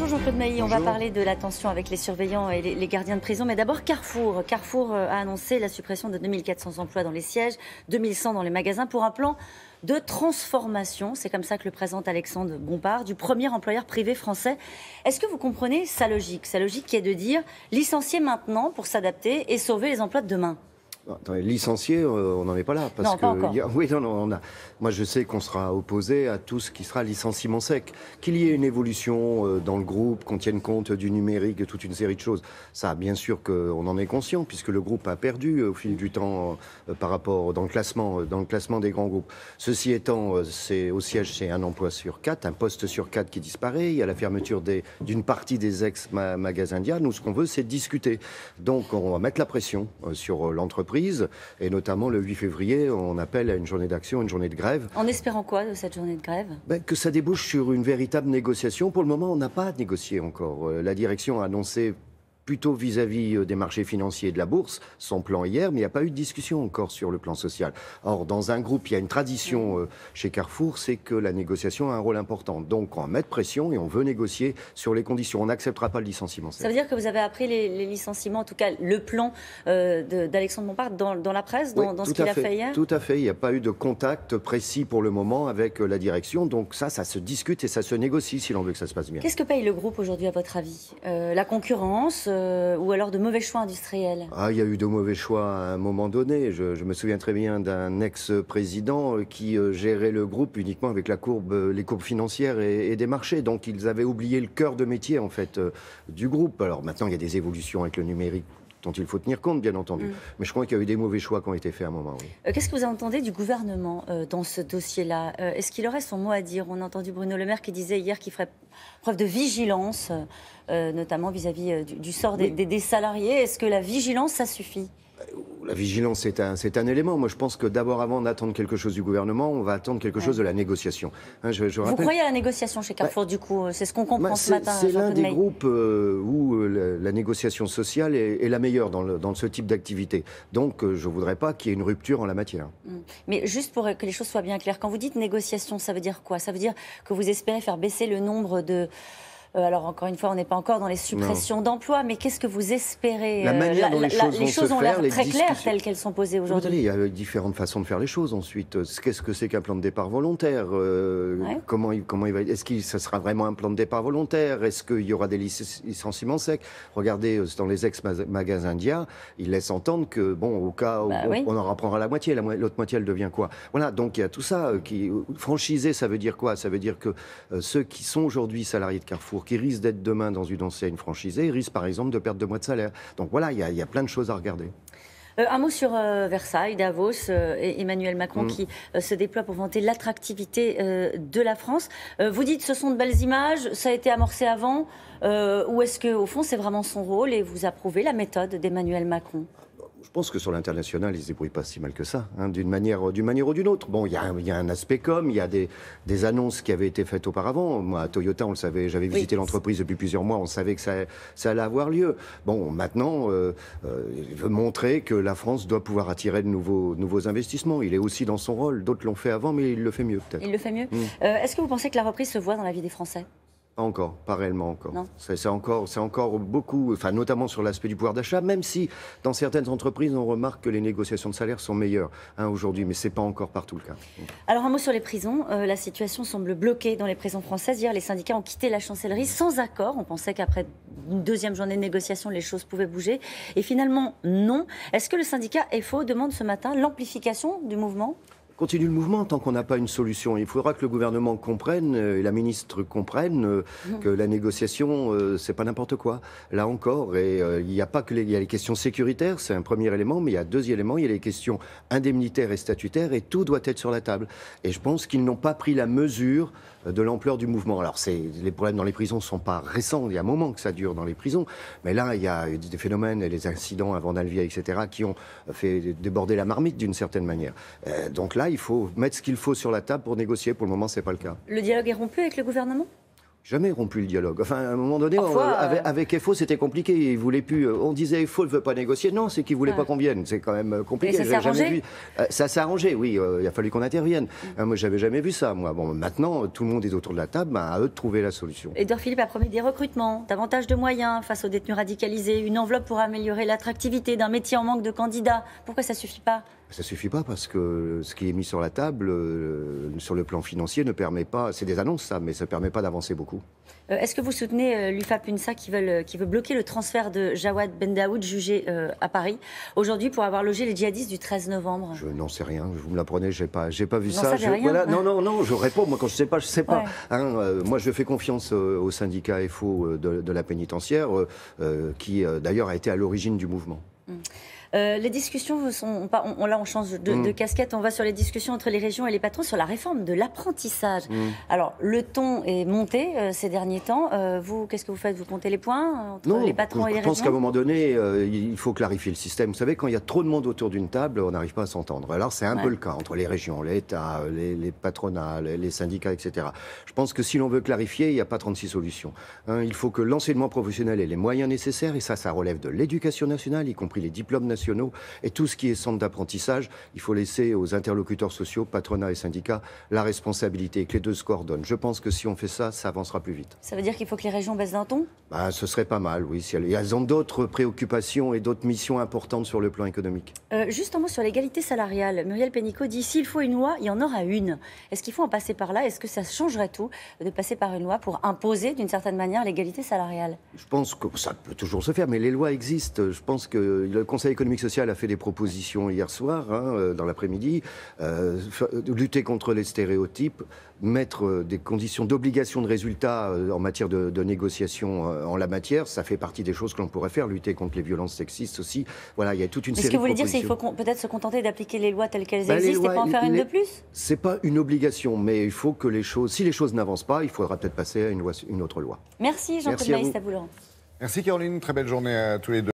Bonjour Jean-Claude Mailly, on va parler de la tension avec les surveillants et les gardiens de prison. Mais d'abord Carrefour. Carrefour a annoncé la suppression de 2400 emplois dans les sièges, 2100 dans les magasins pour un plan de transformation. C'est comme ça que le présente Alexandre Bompard, du premier employeur privé français. Est-ce que vous comprenez sa logique? Sa logique qui est de dire licencier maintenant pour s'adapter et sauver les emplois de demain. Attendez, licencier, on n'en est pas là. Parce non, pas encore. Oui, non, moi, je sais qu'on sera opposé à tout ce qui sera licenciement sec. Qu'il y ait une évolution dans le groupe, qu'on tienne compte du numérique, de toute une série de choses, ça, bien sûr qu'on en est conscient, puisque le groupe a perdu au fil du temps par rapport dans le classement des grands groupes. Ceci étant, c'est au siège, c'est un emploi sur 4, un poste sur 4 qui disparaît. Il y a la fermeture d'une partie des ex-magasins Dia. Nous, ce qu'on veut, c'est discuter. Donc, on va mettre la pression sur l'entreprise. Et notamment le 8 février, on appelle à une journée d'action, une journée de grève. En espérant quoi de cette journée de grève? Que ça débouche sur une véritable négociation. Pour le moment, on n'a pas négocié encore. La direction a annoncé plutôt vis-à-vis des marchés financiers et de la bourse, son plan hier, mais il n'y a pas eu de discussion encore sur le plan social. Or, dans un groupe, il y a une tradition chez Carrefour, c'est que la négociation a un rôle important. Donc, on va mettre pression et on veut négocier sur les conditions. On n'acceptera pas le licenciement. Ça veut dire que vous avez appris les licenciements, en tout cas le plan d'Alexandre Bompard dans la presse, dans ce qu'il a fait hier? Tout à fait. Il n'y a pas eu de contact précis pour le moment avec la direction. Donc ça se discute et ça se négocie si l'on veut que ça se passe bien. Qu'est-ce que paye le groupe aujourd'hui, à votre avis? La concurrence ou alors de mauvais choix industriels? Il y a eu de mauvais choix à un moment donné. Je me souviens très bien d'un ex-président qui gérait le groupe uniquement avec les courbes financières et des marchés. Donc ils avaient oublié le cœur de métier en fait du groupe. Alors maintenant il y a des évolutions avec le numérique dont il faut tenir compte, bien entendu. Mais je crois qu'il y a eu des mauvais choix qui ont été faits à un moment, oui. Qu'est-ce que vous entendez du gouvernement dans ce dossier-là? Est-ce qu'il aurait son mot à dire? On a entendu Bruno Le Maire qui disait hier qu'il ferait preuve de vigilance, notamment vis-à-vis du sort des salariés. Est-ce que la vigilance, ça suffit? La vigilance, c'est un élément. Moi, je pense que d'abord, avant d'attendre quelque chose du gouvernement, on va attendre quelque chose de la négociation. Vous croyez à la négociation chez Carrefour, du coup? C'est ce qu'on comprend ce matin. C'est l'un des groupes où la négociation sociale est la meilleure dans ce type d'activité. Donc, je ne voudrais pas qu'il y ait une rupture en la matière. Mais juste pour que les choses soient bien claires, quand vous dites négociation, ça veut dire quoi? Ça veut dire que vous espérez faire baisser le nombre de... alors, encore une fois, on n'est pas encore dans les suppressions d'emplois, mais qu'est-ce que vous espérez? La manière dont les choses ont l'air très claires discussions... telles qu'elles sont posées aujourd'hui. Il y a différentes façons de faire les choses ensuite. Qu'est-ce que c'est qu'un plan de départ volontaire? Comment il va... Est-ce que ça sera vraiment un plan de départ volontaire? Est-ce qu'il y aura des licenciements secs? Regardez, dans les ex-magasins Dia, ils laissent entendre que, bon, au cas où on en reprendra la moitié, l'autre moitié, elle devient quoi? Voilà, donc il y a tout ça. Franchisé, ça veut dire quoi? Ça veut dire que ceux qui sont aujourd'hui salariés de Carrefour, qui risquent d'être demain dans une enseigne franchisée, risquent par exemple de perdre 2 mois de salaire. Donc voilà, il y a plein de choses à regarder. Un mot sur Versailles, Davos et Emmanuel Macron qui se déploie pour vanter l'attractivité de la France. Vous dites ce sont de belles images, ça a été amorcé avant, ou est-ce qu'au fond c'est vraiment son rôle et vous approuvez la méthode d'Emmanuel Macron? Je pense que sur l'international, ils ne se débrouillent pas si mal que ça, d'une manière ou d'une autre. Bon, il y a un aspect il y a des annonces qui avaient été faites auparavant. Moi, à Toyota, on le savait, j'avais visité l'entreprise depuis plusieurs mois, on savait que ça allait avoir lieu. Bon, maintenant, il veut montrer que la France doit pouvoir attirer de nouveaux investissements. Il est aussi dans son rôle. D'autres l'ont fait avant, mais il le fait mieux, peut-être. Il le fait mieux. Est-ce que vous pensez que la reprise se voit dans la vie des Français? Pas réellement encore. C'est encore beaucoup, enfin, notamment sur l'aspect du pouvoir d'achat, même si dans certaines entreprises, on remarque que les négociations de salaire sont meilleures aujourd'hui, mais ce n'est pas encore partout le cas. Alors, un mot sur les prisons. La situation semble bloquée dans les prisons françaises. Hier, les syndicats ont quitté la chancellerie sans accord. On pensait qu'après une deuxième journée de négociation, les choses pouvaient bouger. Et finalement, non. Est-ce que le syndicat FO demande ce matin l'amplification du mouvement ? Continue le mouvement tant qu'on n'a pas une solution. Il faudra que le gouvernement comprenne et la ministre comprenne que la négociation, c'est pas n'importe quoi. Là encore, et il n'y a pas que il y a les questions sécuritaires, c'est un premier élément, mais il y a 2 éléments, il y a les questions indemnitaires et statutaires, et tout doit être sur la table. Et je pense qu'ils n'ont pas pris la mesure de l'ampleur du mouvement. Alors, les problèmes dans les prisons ne sont pas récents, il y a un moment que ça dure dans les prisons, mais là, il y a des phénomènes, les incidents à Vandalvia, etc., qui ont fait déborder la marmite d'une certaine manière. Donc là, il faut mettre ce qu'il faut sur la table pour négocier. Pour le moment, ce n'est pas le cas. Le dialogue est rompu avec le gouvernement ? Jamais rompu le dialogue. Enfin, à un moment donné, Parfois, avec FO, c'était compliqué. Ils voulaient plus. On disait FO ne veut pas négocier. Non, c'est qu'ils voulaient pas qu'on vienne. C'est quand même compliqué. Et ça s'est arrangé ? Ça s'est arrangé, oui. Il a fallu qu'on intervienne. Moi, j'avais jamais vu ça. Moi, bon, maintenant, tout le monde est autour de la table. À eux de trouver la solution. Édouard Philippe a promis des recrutements, davantage de moyens face aux détenus radicalisés, une enveloppe pour améliorer l'attractivité d'un métier en manque de candidats. Pourquoi ça suffit pas ? Ça suffit pas parce que ce qui est mis sur la table, sur le plan financier, ne permet pas. C'est des annonces, ça, mais ça ne permet pas d'avancer beaucoup. Est-ce que vous soutenez l'UFAP-UNSA qui veut bloquer le transfert de Jawad Ben Daoud, jugé à Paris, aujourd'hui pour avoir logé les djihadistes du 13 novembre ? Je n'en sais rien. Vous me l'apprenez, j'ai pas vu ça. Rien, voilà, non, je réponds. Moi, quand je sais pas, je sais pas. Ouais. Moi, je fais confiance au syndicat FO de la pénitentiaire, qui d'ailleurs a été à l'origine du mouvement. Les discussions sont pas. Là, on change de casquette. On va sur les discussions entre les régions et les patrons sur la réforme de l'apprentissage. Alors, le ton est monté ces derniers temps. Vous, qu'est-ce que vous faites ? Vous comptez les points entre les patrons et les régions ? Je pense qu'à un moment donné, il faut clarifier le système. Vous savez, quand il y a trop de monde autour d'une table, on n'arrive pas à s'entendre. Alors, c'est un peu le cas entre les régions, l'État, les patronats, les syndicats, etc. Je pense que si l'on veut clarifier, il n'y a pas 36 solutions. Il faut que l'enseignement professionnel ait les moyens nécessaires, et ça relève de l'éducation nationale, y compris les diplômes nationaux. Et tout ce qui est centre d'apprentissage, il faut laisser aux interlocuteurs sociaux, patronat et syndicats, la responsabilité, que les deux se coordonnent. Je pense que si on fait ça, ça avancera plus vite. Ça veut dire qu'il faut que les régions baissent d'un ton ? Ce serait pas mal, oui. Si elles ont d'autres préoccupations et d'autres missions importantes sur le plan économique. Juste un mot sur l'égalité salariale. Muriel Pénicaud dit, s'il faut une loi, il y en aura une. Est-ce qu'il faut en passer par là ? Est-ce que ça changerait tout de passer par une loi pour imposer, d'une certaine manière, l'égalité salariale ? Je pense que ça peut toujours se faire, mais les lois existent. Je pense que le Conseil économique social a fait des propositions hier soir, dans l'après-midi, lutter contre les stéréotypes, mettre des conditions d'obligation de résultat en matière de négociation en la matière, ça fait partie des choses que l'on pourrait faire, lutter contre les violences sexistes aussi. Voilà, il y a toute une série de propositions. Ce que vous voulez dire, c'est qu'il faut peut-être se contenter d'appliquer les lois telles qu'elles existent et pas en faire une de plus ? C'est pas une obligation, mais il faut que si les choses n'avancent pas, il faudra peut-être passer à une autre loi. Merci Jean-Claude Maïs, à vous Laurent. Merci Caroline, très belle journée à tous les deux.